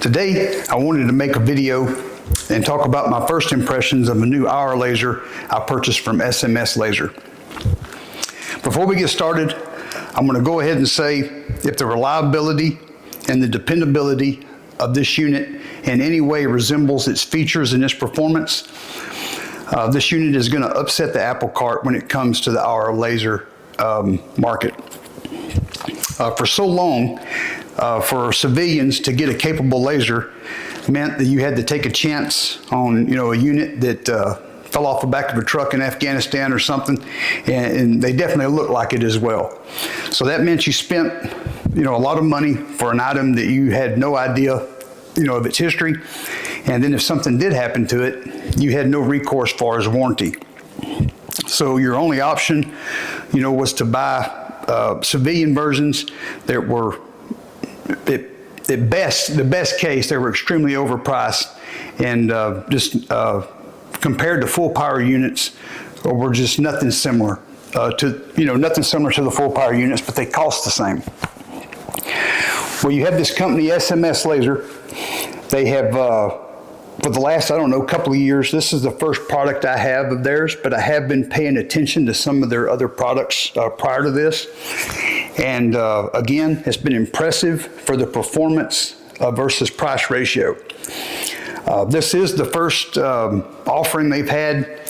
Today, I wanted to make a video and talk about my first impressions of a new IR laser I purchased from SMS Laser. Before we get started, I'm going to go ahead and say if the reliability and the dependability of this unit in any way resembles its features and its performance, this unit is going to upset the apple cart when it comes to the IR laser market. For so long, for civilians to get a capable laser meant that you had to take a chance on, a unit that fell off the back of a truck in Afghanistan or something, and they definitely looked like it as well. So that meant you spent, a lot of money for an item that you had no idea, of its history, and then if something did happen to it, you had no recourse as far as warranty. So your only option, was to buy civilian versions that were, at best, the best case, they were extremely overpriced and compared to full power units, were just nothing similar nothing similar to the full power units, but they cost the same. Well, you have this company, SMS Laser. They have, for the last, couple of years, this is the first product I have of theirs, but I have been paying attention to some of their other products prior to this. And again, it's been impressive for the performance versus price ratio. This is the first offering they've had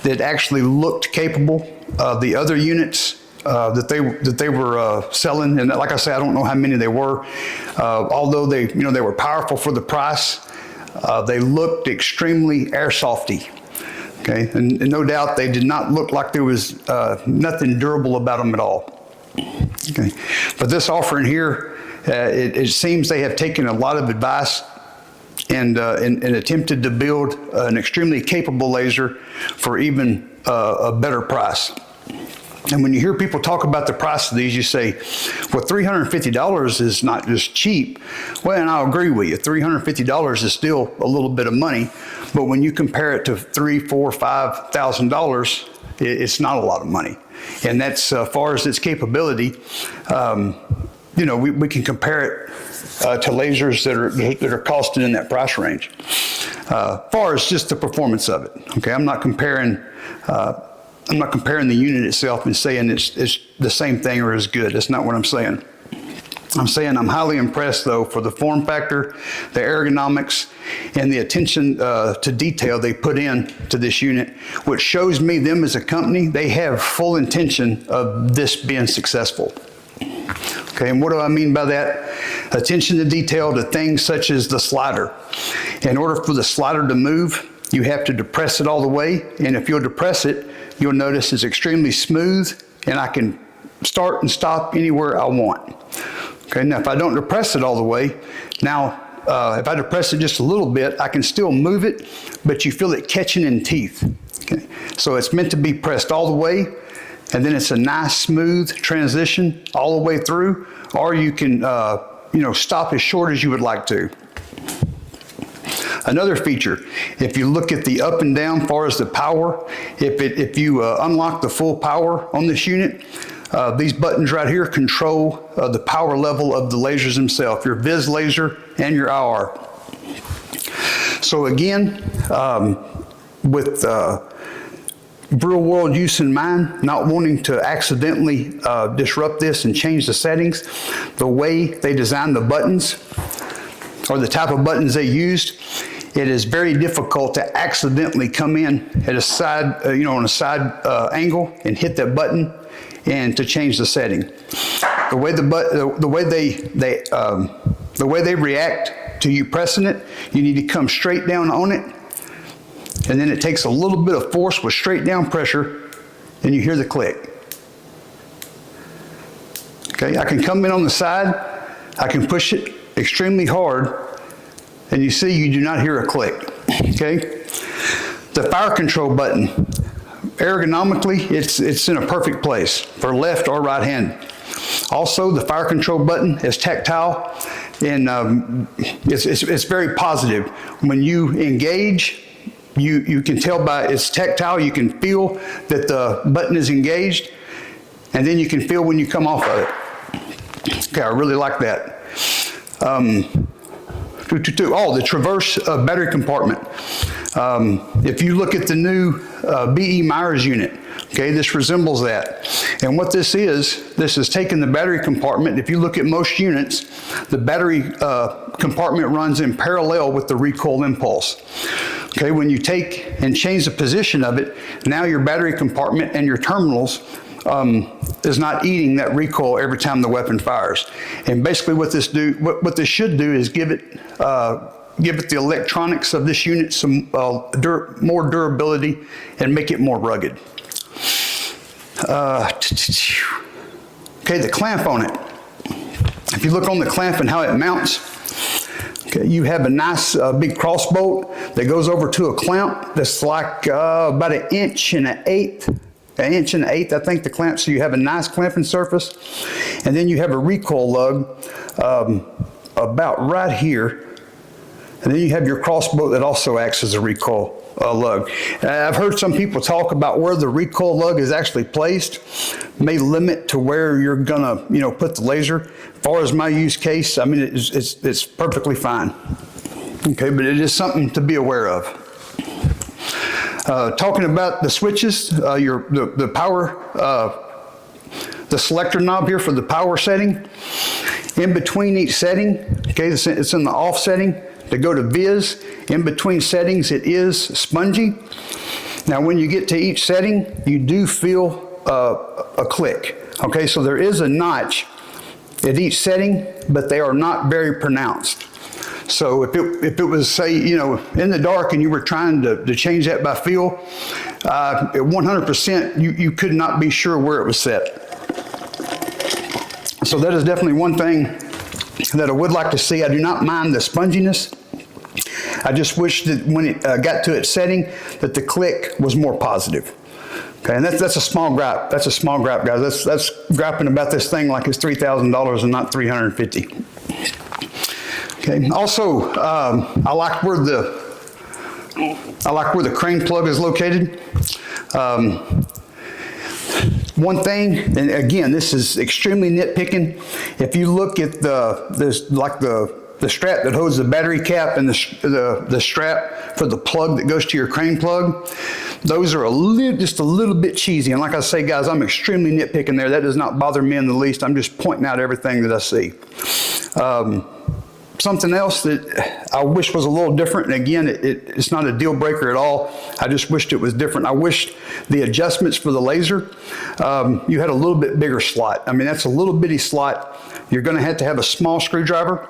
that actually looked capable of the other units that they were selling. And like I say, I don't know how many they were. Although they were powerful for the price, they looked extremely airsofty. Okay, and no doubt they did not look like there was nothing durable about them at all. Okay, but this offering here, it seems they have taken a lot of advice and attempted to build an extremely capable laser for even a better price. And when you hear people talk about the price of these, you say, well, $350 is not just cheap. Well, and I'll agree with you. $350 is still a little bit of money, but when you compare it to $3,000, $4,000, $5,000, it's not a lot of money. And that's, as far as its capability, we can compare it to lasers that are costed in that price range. As far as just the performance of it, okay, I'm not comparing the unit itself and saying it's the same thing or as good. That's not what I'm saying. I'm saying I'm highly impressed, though, for the form factor, the ergonomics, and the attention to detail they put in to this unit, which shows me them as a company, they have full intention of this being successful. Okay, and what do I mean by that? Attention to detail to things such as the slider. In order for the slider to move, you have to depress it all the way, and if you'll depress it, you'll notice it's extremely smooth, and I can start and stop anywhere I want. Okay, now if I don't depress it all the way, now if I depress it just a little bit, I can still move it, but you feel it catching in teeth. Okay, so it's meant to be pressed all the way, and then it's a nice smooth transition all the way through, or you can stop as short as you would like to. Another feature, if you look at the up and down as far as the power, if you unlock the full power on this unit, these buttons right here control the power level of the lasers themselves, your Viz laser and your IR. So again, with real world use in mind, not wanting to accidentally disrupt this and change the settings, the way they designed the buttons or the type of buttons they used, it is very difficult to accidentally come in at a side, on a side angle and hit that button and to change the setting. The way they react to you pressing it, you need to come straight down on it, and then it takes a little bit of force with straight down pressure, and you hear the click. Okay, I can come in on the side, I can push it extremely hard, and you see you do not hear a click. Okay, the fire control button, ergonomically, it's in a perfect place for left or right hand. Also, the fire control button is tactile, and it's very positive. When you engage, you can tell by it's tactile. You can feel that the button is engaged, and then you can feel when you come off of it. Okay, I really like that. Oh, the traverse battery compartment. If you look at the new B.E. Myers unit, okay, this resembles that. And what this is taking the battery compartment. If you look at most units, the battery compartment runs in parallel with the recoil impulse. Okay, when you take and change the position of it, now your battery compartment and your terminals is not eating that recoil every time the weapon fires. And basically what this should do is give it the electronics of this unit some more durability and make it more rugged. Okay, the clamp on it. If you look on the clamp and how it mounts, okay, you have a nice big cross bolt that goes over to a clamp that's like about 1 1/8 inches. 1 1/8 inches, I think, the clamp, so you have a nice clamping surface. And then you have a recoil lug about right here. And then you have your crossbow that also acts as a recoil lug. I've heard some people talk about where the recoil lug is actually placed may limit to where you're gonna, put the laser. As far as my use case, I mean, it's perfectly fine. Okay, but it is something to be aware of. Talking about the switches, the power, the selector knob here for the power setting. In between each setting, okay, it's in the off setting. To go to Viz, in between settings, it is spongy. Now, when you get to each setting, you do feel a click. Okay, so there is a notch at each setting, but they are not very pronounced. So if it was, say, in the dark and you were trying to change that by feel, 100% you could not be sure where it was set. So that is definitely one thing that I would like to see. I do not mind the sponginess. I just wish that when it got to its setting, that the click was more positive. Okay, and that's a small gripe. That's a small gripe, guys. That's griping about this thing like it's $3,000 and not $350. Okay. Also, I like where the crane plug is located. One thing, and again, this is extremely nitpicking. If you look at the strap that holds the battery cap and the strap for the plug that goes to your crane plug, those are just a little bit cheesy. And like I say, guys, I'm extremely nitpicking there. That does not bother me in the least. I'm just pointing out everything that I see. Something else that I wish was a little different, and again, it's not a deal breaker at all. I just wished it was different. I wished the adjustments for the laser, you had a little bit bigger slot. I mean, that's a little bitty slot. You're going to have a small screwdriver.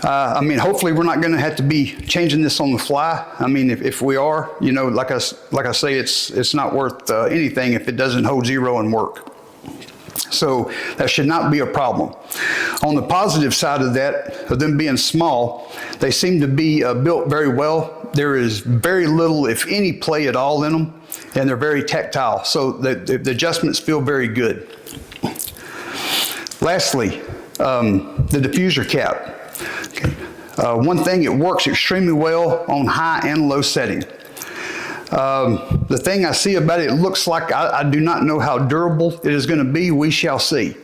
I mean, hopefully we're not going to have to be changing this on the fly. I mean, if we are, like I say, it's not worth anything if it doesn't hold zero and work. So that should not be a problem. On the positive side of that, of them being small, they seem to be built very well. There is very little, if any, play at all in them, and they're very tactile. So the adjustments feel very good. Lastly, the diffuser cap. Okay. One thing, it works extremely well on high and low setting. The thing I see about it, it looks like I do not know how durable it is going to be. We shall see.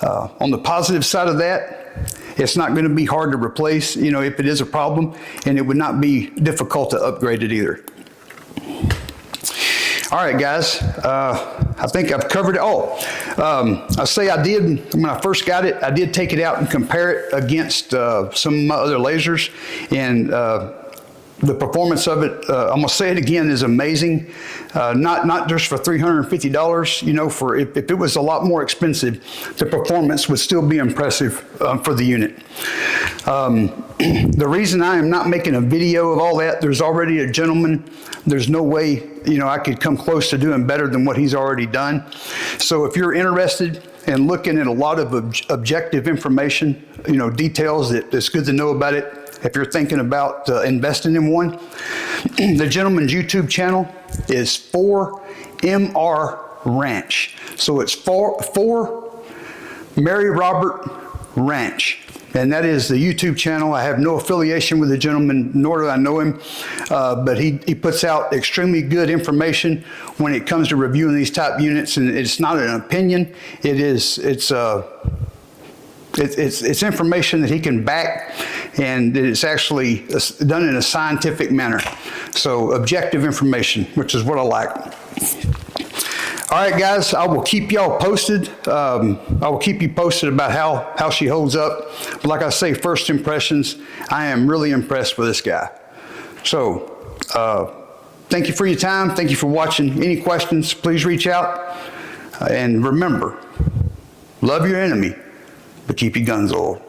On the positive side of that, it's not going to be hard to replace, if it is a problem, and it would not be difficult to upgrade it either. All right, guys, I think I've covered it all. I say when I first got it, I did take it out and compare it against some of my other lasers, and the performance of it, I'm going to say it again, is amazing. Not just for $350, for if it was a lot more expensive, the performance would still be impressive for the unit. The reason I am not making a video of all that, there's already a gentleman. There's no way, I could come close to doing better than what he's already done. So if you're interested in looking at a lot of objective information, details that's good to know about it, if you're thinking about investing in one, the gentleman's YouTube channel is 4MR Ranch. So it's 4 Mary Robert Ranch. And that is the YouTube channel. I have no affiliation with the gentleman, nor do I know him, but he puts out extremely good information when it comes to reviewing these type units, and it's not an opinion. It's It's information that he can back, and it's actually done in a scientific manner. So objective information, which is what I like. All right, guys, I will keep y'all posted. I will keep you posted about how she holds up. But like I say, first impressions, I am really impressed with this guy. So thank you for your time. Thank you for watching. Any questions, please reach out. And remember, love your enemy, but keep your guns oiled.